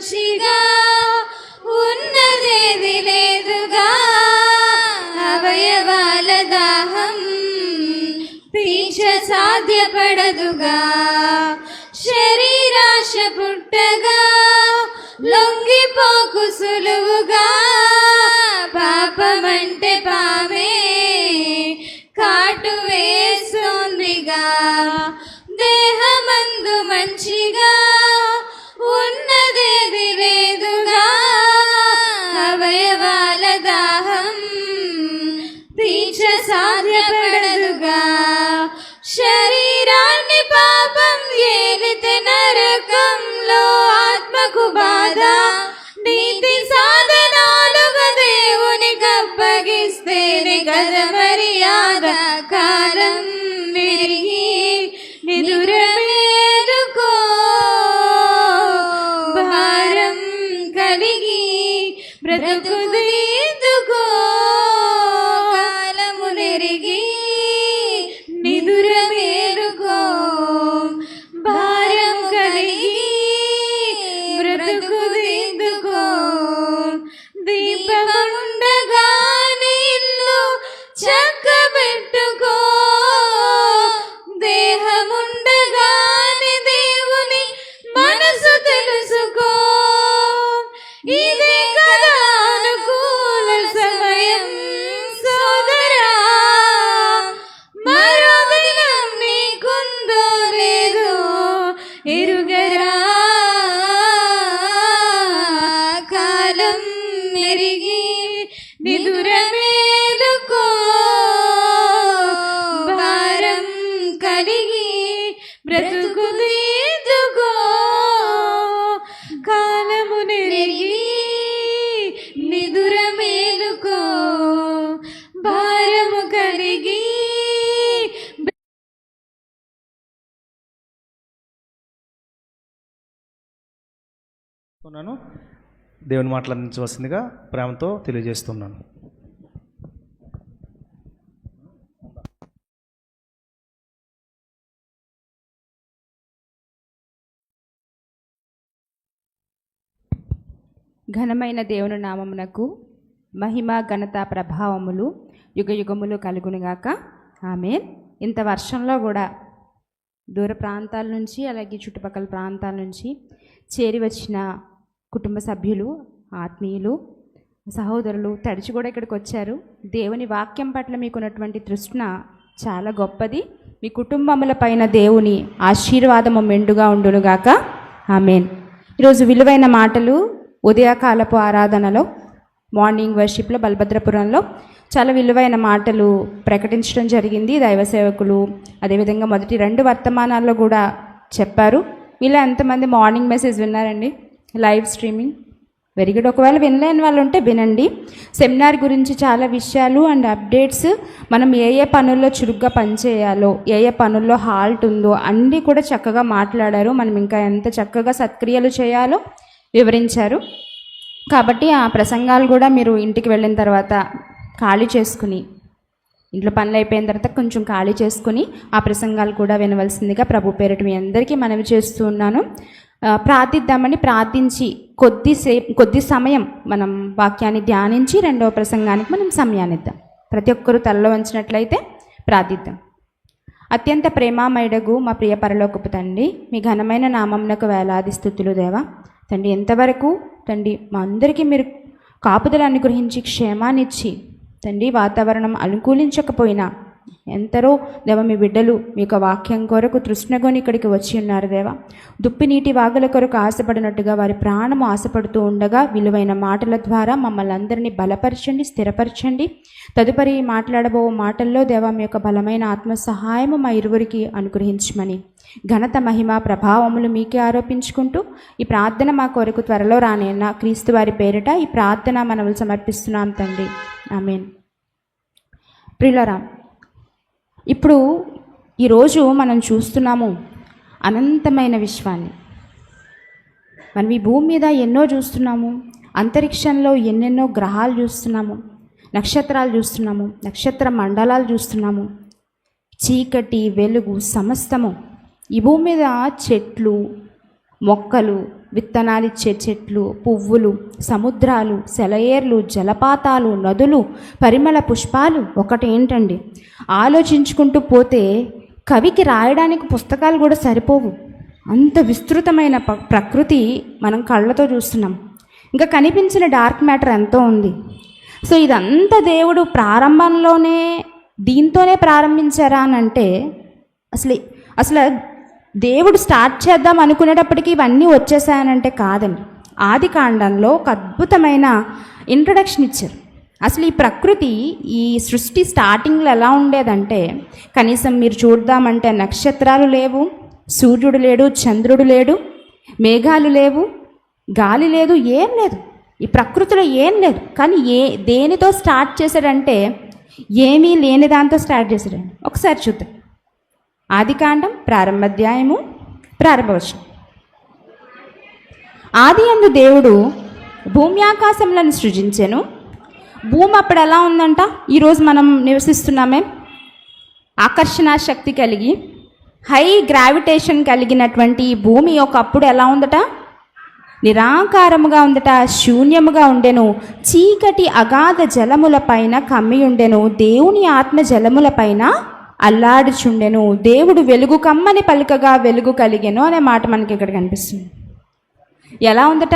మంచిగా ఉన్నదేది లేదుగా, అవయవాల దాహం తీర్చ సాధ్యపడదుగా. శరీరాశ పుట్టగా లొంగిపోకు సులువుగా, పాపమంటే పామే కాటు వేస్తుందిగా. దేహమందు మంచిగా ఉన్నదేది లేదుగా, అవయవాల దాహం తీర్చ సాధ్యపడదుగా. శరీరాన్ని పాపం ఏలితే నరకంలో ఆత్మకు బాధ, నీతి సాధనాలుగా దేవునికి అప్పగిస్తేనే కదా మర్యాద. కాలం మెరిగి నిదురమేలుకో, భారం కలిగి బ్రతుకు దిద్దుకో. కాలము నెరిగి నిదురమేలుకో, భారం కలిగి బ్రతుకు దిద్దుకో. దీపముండగా నీళ్ళు చక్కబెట్టుకో, దేహముండగాని దేవుని మనసు తెలుసుకో. ఇదే కదా అనుకూల సమయం సోదరా, మరో దినం నీకుందో లేదో ఎరుగరా. కాలం మెరిగి నిదురమేలుకో, భారం కలిగి బ్రతుకు దిద్దుకో. కాలము నెరిగి నిదురమేలుకో, భారము కలిగి. దేవుని మాట్లాడించవలసిందిగా ప్రేమతో తెలియజేస్తున్నాను. ఘనమైన దేవుని నామమునకు మహిమ ఘనత ప్రభావములు యుగయుగములు కలుగునుగాక. ఆమేన్. ఇంత వర్షంలో కూడా దూర ప్రాంతాల నుంచి అలాగే చుట్టుపక్కల ప్రాంతాల నుంచి చేరి వచ్చిన కుటుంబ సభ్యులు, ఆత్మీయులు, సహోదరులు తడిచి కూడా ఇక్కడికి వచ్చారు. దేవుని వాక్యం పట్ల మీకున్నటువంటి తృష్ణ చాలా గొప్పది. మీ కుటుంబముల పైన దేవుని ఆశీర్వాదము మెండుగా ఉండునుగాక. ఆమేన్. ఈరోజు విలువైన మాటలు ఉదయకాలపు ఆరాధనలో మార్నింగ్ వర్షిప్లో బలభద్రపురంలో చాలా విలువైన మాటలు ప్రకటించడం జరిగింది. దైవ సేవకులు అదేవిధంగా మొదటి 2 వర్తమానాల్లో కూడా చెప్పారు. ఇలా ఎంతమంది మార్నింగ్ మెసేజ్ విన్నారండి? Live streaming very good. ఒకవేళ వినలేని వాళ్ళు ఉంటే వినండి. సెమినార్ గురించి చాలా విషయాలు అండ్ అప్డేట్స్, మనం ఏ ఏ పనుల్లో చురుగ్గా పనిచేయాలో, ఏ ఏ పనుల్లో హాల్ట్ ఉందో అన్నీ కూడా చక్కగా మాట్లాడారు. మనం ఇంకా ఎంత చక్కగా సత్క్రియలు చేయాలో వివరించారు. కాబట్టి ఆ ప్రసంగాలు కూడా మీరు ఇంటికి వెళ్ళిన తర్వాత ఖాళీ చేసుకుని, ఇంట్లో పనులు అయిపోయిన తర్వాత కొంచెం ఖాళీ చేసుకుని ఆ ప్రసంగాలు కూడా వినవలసిందిగా ప్రభు పేరిట మీ అందరికీ మనవి చేస్తూ ఉన్నాను. ప్రార్థిద్దామని ప్రార్థించి కొద్ది సమయం మనం వాక్యాన్ని ధ్యానించి 2వ ప్రసంగానికి మనం సమయాన్ని ఇద్దాం. ప్రతి ఒక్కరూ తలలో వంచినట్లయితే ప్రార్థిద్దాం. అత్యంత ప్రేమామయుడగు మా ప్రియ పరలోకపు తండ్రి, మీ ఘనమైన నామమునకు వేలాది స్తుతులు దేవా. తండ్రి, ఎంతవరకు తండ్రి మా అందరికీ మీరు కాపుదల అనుగ్రహించి క్షేమాన్నిచ్చి తండ్రి వాతావరణం అనుకూలించకపోయినా ఎంతరో దేవ మీ బిడ్డలు మీ యొక్క వాక్యం కొరకు తృష్ణగొని ఇక్కడికి వచ్చి ఉన్నారు దేవా. దుప్పి నీటి వాగుల కొరకు ఆశపడినట్టుగా వారి ప్రాణము ఆశపడుతూ ఉండగా విలువైన మాటల ద్వారా మమ్మల్ని అందరినీ బలపరచండి, స్థిరపరచండి. తదుపరి మాట్లాడబో మాటల్లో దేవా మీ యొక్క బలమైన ఆత్మ సహాయము మా ఇరువురికి అనుగ్రహించమని ఘనత మహిమ ప్రభావములు మీకే ఆరోపించుకుంటూ ఈ ప్రార్థన మా కొరకు త్వరలో రానేన్న క్రీస్తు వారి పేరిట ఈ ప్రార్థన మనవులు సమర్పిస్తున్నాం తండ్రి. ఆమేన్. ప్రియులారా, ఇప్పుడు ఈరోజు మనం చూస్తున్నాము అనంతమైన విశ్వాన్ని. మనం ఈ భూమి మీద ఎన్నో చూస్తున్నాము, అంతరిక్షంలో ఎన్నెన్నో గ్రహాలు చూస్తున్నాము, నక్షత్రాలు చూస్తున్నాము, నక్షత్ర మండలాలు చూస్తున్నాము. చీకటి వెలుగు సమస్తము ఈ భూమి మీద చెట్లు, మొక్కలు, విత్తనాలు ఇచ్చే చెట్లు, పువ్వులు, సముద్రాలు, సెలయేర్లు, జలపాతాలు, నదులు, పరిమళ పుష్పాలు ఒకటేంటండి. ఆలోచించుకుంటూ పోతే కవికి రాయడానికి పుస్తకాలు కూడా సరిపోవు. అంత విస్తృతమైన ప్రకృతి మనం కళ్ళతో చూస్తున్నాం. ఇంకా కనిపించిన డార్క్ మ్యాటర్ ఎంతో ఉంది. సో ఇదంతా దేవుడు ప్రారంభంలోనే దీంతోనే ప్రారంభించారా అని అంటే అసలు దేవుడు స్టార్ట్ చేద్దాం అనుకునేటప్పటికీ ఇవన్నీ వచ్చేసాయనంటే కాదండి. ఆది కాండంలో ఒక అద్భుతమైన ఇంట్రడక్షన్ ఇచ్చారు. అసలు ఈ ప్రకృతి, ఈ సృష్టి స్టార్టింగ్లో ఎలా ఉండేదంటే కనీసం మీరు చూద్దామంటే నక్షత్రాలు లేవు, సూర్యుడు లేడు, చంద్రుడు లేడు, మేఘాలు లేవు, గాలి లేదు, ఏం లేదు. ఈ ప్రకృతిలో ఏం లేదు. కానీ దేనితో స్టార్ట్ చేశాడంటే ఏమీ లేని దాంతో స్టార్ట్ చేశాడండి. ఒకసారి చూద్దాం. ఆదికాండం ప్రారంభాధ్యాయము ప్రారంభవచనం. ఆది యందు దేవుడు భూమి ఆకాశములను సృజించెను. భూమి అప్పుడు ఎలా ఉందంట? ఈరోజు మనం నివసిస్తున్నామే, ఆకర్షణ శక్తి కలిగి హై గ్రావిటేషన్ కలిగినటువంటి ఈ భూమి ఒకప్పుడు ఎలా ఉందట? నిరాకారముగా ఉందట, శూన్యముగా ఉండెను. చీకటి అగాధ జలముల పైన కమ్మి ఉండెను. దేవుని ఆత్మ జలముల పైన అల్లాడుచుండెను. దేవుడు వెలుగు కమ్మని పలుకగా వెలుగు కలిగెను అనే మాట మనకి ఇక్కడ కనిపిస్తుంది. ఎలా ఉందట?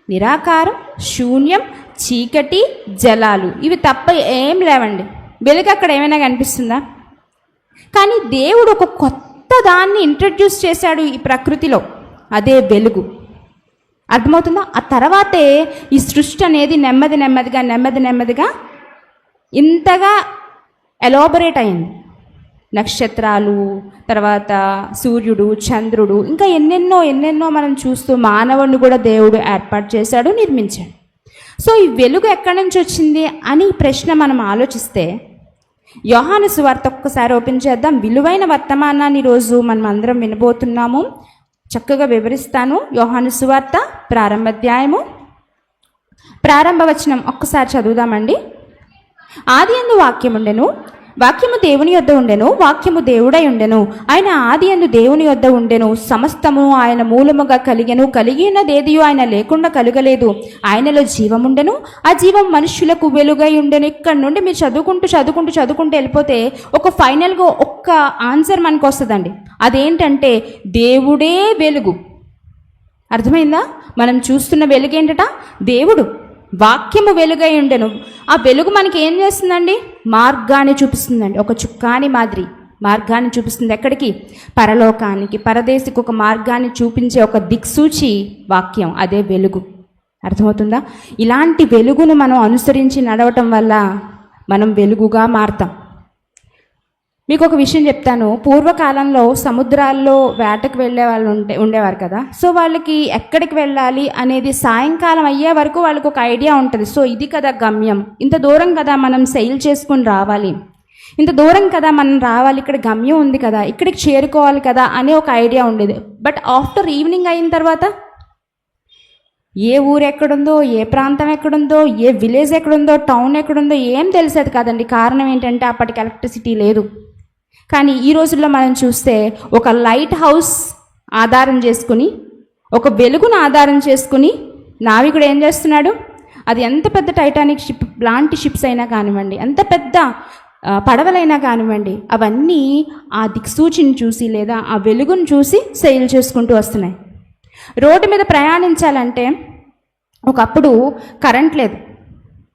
నిరాకారం, శూన్యం, చీకటి, జలాలు, ఇవి తప్ప ఏం లేవండి. వెలుగు అక్కడ ఏమైనా కనిపిస్తుందా? కానీ దేవుడు ఒక కొత్త దాన్ని ఇంట్రడ్యూస్ చేశాడు ఈ ప్రకృతిలో, అదే వెలుగు. అర్థమవుతుందా? ఆ తర్వాతే ఈ సృష్టి అనేది నెమ్మదిగా ఇంతగా ఎలాబొరేట్ అయింది. నక్షత్రాలు, తర్వాత సూర్యుడు, చంద్రుడు, ఇంకా ఎన్నెన్నో మనం చూస్తూ మానవుడిని కూడా దేవుడు ఏర్పాటు చేశాడు, నిర్మించాడు. సో ఈ వెలుగు ఎక్కడి నుంచి వచ్చింది అని ప్రశ్న మనం ఆలోచిస్తే యోహాను సువార్త ఒక్కసారి ఓపెన్ చేద్దాం. విలువైన వర్తమానాన్ని ఈరోజు మనం అందరం వినబోతున్నాము. చక్కగా వివరిస్తాను. యోహాను సువార్త ప్రారంభాధ్యాయము ప్రారంభవచనం ఒక్కసారి చదువుదామండి. ఆది యందు వాక్యం ఉండెను, వాక్యము దేవుని యొద్ద ఉండెను, వాక్యము దేవుడై ఉండెను. ఆయన ఆది యందు దేవుని యొద్ద ఉండెను. సమస్తము ఆయన మూలముగా కలిగెను. కలిగినదేదియో ఆయన లేకుండా కలుగలేదు. ఆయనలో జీవముండెను, ఆ జీవం మనుష్యులకు వెలుగై ఉండెను. ఇక్కడ నుండి మీరు చదువుకుంటూ వెళ్ళిపోతే ఒక ఫైనల్గా ఒక్క ఆన్సర్ మనకు వస్తుందండి. అదేంటంటే దేవుడే వెలుగు. అర్థమైందా? మనం చూస్తున్న వెలుగు ఏంటట? దేవుడు. వాక్యము వెలుగై ఉండెను. ఆ వెలుగు మనకి ఏం చేస్తుందండి? మార్గాన్ని చూపిస్తుందండి. ఒక చుక్కాని మాదిరి మార్గాన్ని చూపిస్తుంది. ఎక్కడికి? పరలోకానికి, పరదేశికి ఒక మార్గాన్ని చూపించే ఒక దిక్సూచి వాక్యం, అదే వెలుగు. అర్థమవుతుందా? ఇలాంటి వెలుగును మనం అనుసరించి నడవటం వల్ల మనం వెలుగుగా మారతాం. మీకు ఒక విషయం చెప్తాను. పూర్వకాలంలో సముద్రాల్లో వేటకు వెళ్ళే వాళ్ళు ఉండేవారు కదా. సో వాళ్ళకి ఎక్కడికి వెళ్ళాలి అనేది సాయంకాలం అయ్యే వరకు వాళ్ళకి ఒక ఐడియా ఉంటుంది. సో ఇది కదా గమ్యం, ఇంత దూరం కదా మనం సెయిల్ చేసుకుని రావాలి, ఇంత దూరం కదా మనం రావాలి, ఇక్కడ గమ్యం ఉంది కదా, ఇక్కడికి చేరుకోవాలి కదా అనే ఒక ఐడియా ఉండేది. బట్ ఆఫ్టర్ ఈవినింగ్ అయిన తర్వాత ఏ ఊరు ఎక్కడుందో, ఏ ప్రాంతం ఎక్కడుందో, ఏ విలేజ్ ఎక్కడుందో, టౌన్ ఎక్కడుందో ఏం తెలిసేది కాదండి. కారణం ఏంటంటే అప్పటికి ఎలక్ట్రిసిటీ లేదు. కానీ ఈ రోజుల్లో మనం చూస్తే ఒక లైట్ హౌస్ ఆధారం చేసుకుని, ఒక వెలుగును ఆధారం చేసుకుని నావికుడు ఏం చేస్తున్నాడు? అది ఎంత పెద్ద టైటానిక్ షిప్ లాంటి షిప్స్ అయినా కానివ్వండి, ఎంత పెద్ద పడవలైనా కానివ్వండి, అవన్నీ ఆ దిక్సూచిని చూసి లేదా ఆ వెలుగును చూసి సెయిల్ చేసుకుంటూ వస్తున్నాయి. రోడ్డు మీద ప్రయాణించాలంటే ఒకప్పుడు కరెంట్ లేదు.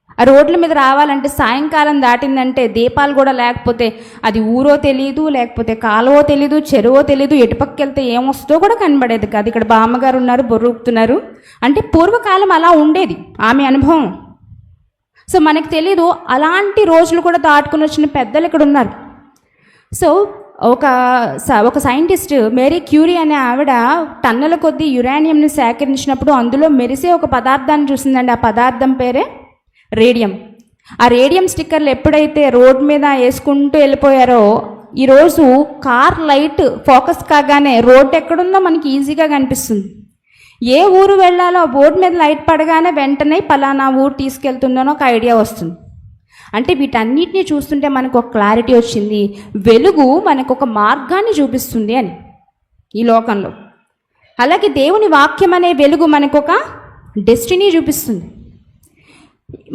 ఆ రోడ్ల మీద రావాలంటే సాయంకాలం దాటిందంటే దీపాలు కూడా లేకపోతే అది ఊరో తెలీదు, లేకపోతే కాలువో తెలీదు, చెరువో తెలీదు, ఎటుపక్కకి వెళ్తే ఏమొస్తుందో కూడా కనబడేది కాదు. ఇక్కడ బామ్మగారు ఉన్నారు, బొర్రూపుతున్నారు అంటే పూర్వకాలం అలా ఉండేది, ఆమె అనుభవం. సో మనకు తెలీదు. అలాంటి రోజులు కూడా దాటుకుని వచ్చిన పెద్దలు ఇక్కడ ఉన్నారు. సో ఒక సైంటిస్ట్ మేరీ క్యూరీ అనే ఆవిడ టన్నుల కొద్దీ యురేనియంని సేకరించినప్పుడు అందులో మెరిసే ఒక పదార్థాన్ని చూసిందండి. ఆ పదార్థం పేరే రేడియం. ఆ రేడియం స్టిక్కర్లు ఎప్పుడైతే రోడ్ మీద వేసుకుంటూ వెళ్ళిపోయారో, ఈరోజు కార్ లైట్ ఫోకస్ కాగానే రోడ్ ఎక్కడుందో మనకి ఈజీగా కనిపిస్తుంది. ఏ ఊరు వెళ్ళాలో ఆ బోర్డు మీద లైట్ పడగానే వెంటనే పలానా ఊరు తీసుకెళ్తుందనో ఒక ఐడియా వస్తుంది. అంటే వీటన్నిటిని చూస్తుంటే మనకు ఒక క్లారిటీ వచ్చింది, వెలుగు మనకు ఒక మార్గాన్ని చూపిస్తుంది అని ఈ లోకంలో. అలాగే దేవుని వాక్యం అనే వెలుగు మనకు ఒక డెస్టినీ చూపిస్తుంది.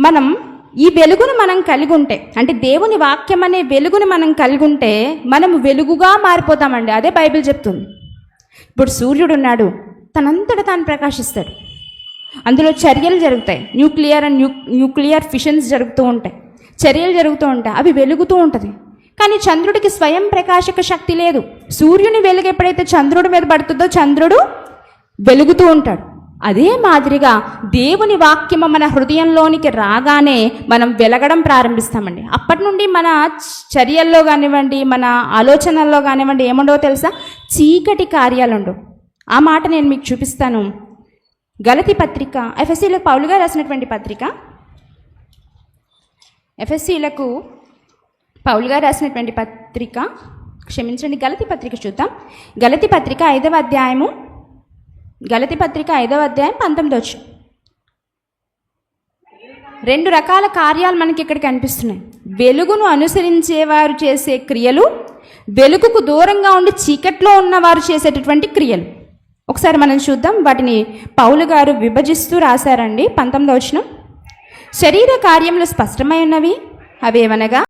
మనం ఈ వెలుగును మనం కలిగి ఉంటే, అంటే దేవుని వాక్యం అనే వెలుగును మనం కలిగి ఉంటే మనం వెలుగుగా మారిపోతామండి. అదే బైబిల్ చెప్తుంది. ఇప్పుడు సూర్యుడు ఉన్నాడు, తనంతట తాను ప్రకాశిస్తాడు. అందులో చర్యలు జరుగుతాయి, న్యూక్లియర్ ఫిషన్స్ జరుగుతూ ఉంటాయి, చర్యలు జరుగుతూ ఉంటాయి, అవి వెలుగుతూ ఉంటుంది. కానీ చంద్రుడికి స్వయం ప్రకాశక శక్తి లేదు. సూర్యుని వెలుగు ఎప్పుడైతే చంద్రుడి మీద పడుతుందో చంద్రుడు వెలుగుతూ ఉంటాడు. అదే మాదిరిగా దేవుని వాక్యము మన హృదయంలోనికి రాగానే మనం వెలగడం ప్రారంభిస్తామండి. అప్పటి నుండి మన చర్యల్లో కానివ్వండి, మన ఆలోచనల్లో కానివ్వండి ఏముండవో తెలుసా? చీకటి కార్యాలు ఉండవు. ఆ మాట నేను మీకు చూపిస్తాను. గలతీ పత్రిక, ఎఫెసీలకు పౌలు గారు రాసినటువంటి పత్రిక, ఎఫెసీలకు పౌలు గారు రాసినటువంటి పత్రిక, క్షమించండి, గలతీ పత్రిక చూద్దాం. గలతీ పత్రిక 5వ అధ్యాయము, గలతీ పత్రిక 5వ అధ్యాయం 19. 2 రకాల కార్యాలు మనకి ఇక్కడ కనిపిస్తున్నాయి. వెలుగును అనుసరించేవారు చేసే క్రియలు, వెలుగుకు దూరంగా ఉండి చీకట్లో ఉన్నవారు చేసేటటువంటి క్రియలు. ఒకసారి మనం చూద్దాం. వాటిని పౌలు గారు విభజిస్తూ రాశారండి. 19వ వచనం, శరీర కార్యములు స్పష్టమై ఉన్నవి, అవేవనగా